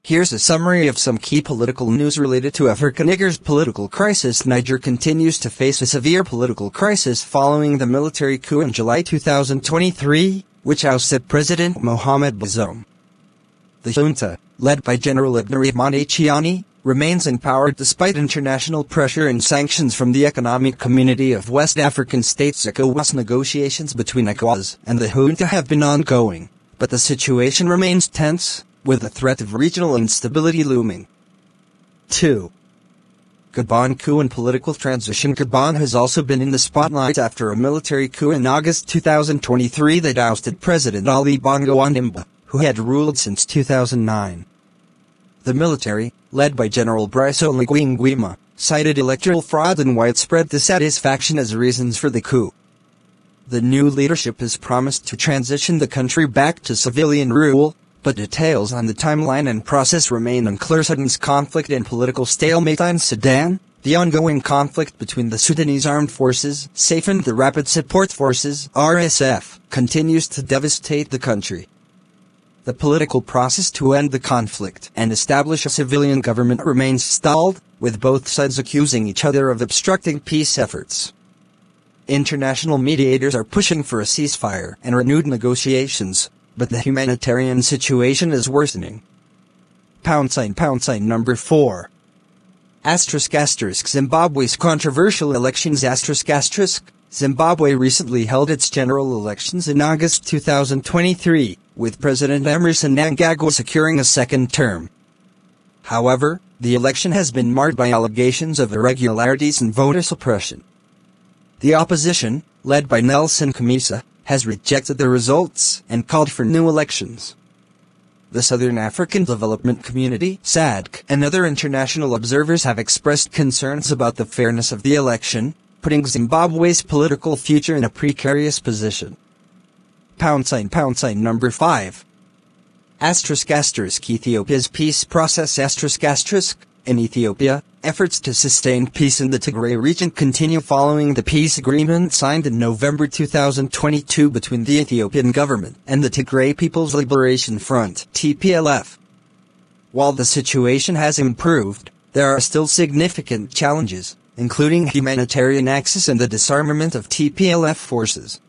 Here's a summary of some key political news related to Africa. Niger's political crisis. Niger continues to face a severe political crisis following the military coup in July 2023, which ousted President Mohamed Bazoum. The junta, led by General Abdourahmane Chiani, remains in power despite international pressure and sanctions from the Economic Community of West African States (ECOWAS). Negotiations between ECOWAS and the junta have been ongoing, but the situation remains tense, with the threat of regional instability looming. 2. Gabon coup and political transition. Gabon has also been in the spotlight after a military coup in August 2023 that ousted President Ali Bongo Ondimba, who had ruled since 2009. The military, led by General Brice Oligui Nguema, cited electoral fraud and widespread dissatisfaction as reasons for the coup. The new leadership has promised to transition the country back to civilian rule, but details on the timeline and process remain unclear. Sudan's conflict and political stalemate. In Sudan, the ongoing conflict between the Sudanese Armed Forces, SAF, and the Rapid Support Forces, RSF, continues to devastate the country. The political process to end the conflict and establish a civilian government remains stalled, with both sides accusing each other of obstructing peace efforts. International mediators are pushing for a ceasefire and renewed negotiations, but the humanitarian situation is worsening. Number 4. Zimbabwe's controversial elections. Zimbabwe recently held its general elections in August 2023, with President Emmerson Mnangagwa securing a second term. However, the election has been marred by allegations of irregularities and voter suppression. The opposition, led by Nelson Chamisa, has rejected the results and called for new elections. The Southern African Development Community (SADC) and other international observers have expressed concerns about the fairness of the election, putting Zimbabwe's political future in a precarious position. Number 5. Ethiopia's peace process. In Ethiopia, efforts to sustain peace in the Tigray region continue following the peace agreement signed in November 2022 between the Ethiopian government and the Tigray People's Liberation Front (TPLF). While the situation has improved, there are still significant challenges, including humanitarian access and the disarmament of TPLF forces.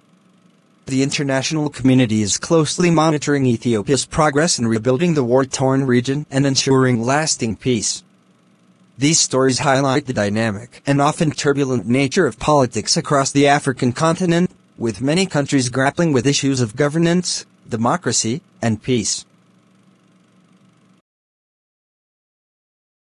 The international community is closely monitoring Ethiopia's progress in rebuilding the war-torn region and ensuring lasting peace. These stories highlight the dynamic and often turbulent nature of politics across the African continent, with many countries grappling with issues of governance, democracy, and peace.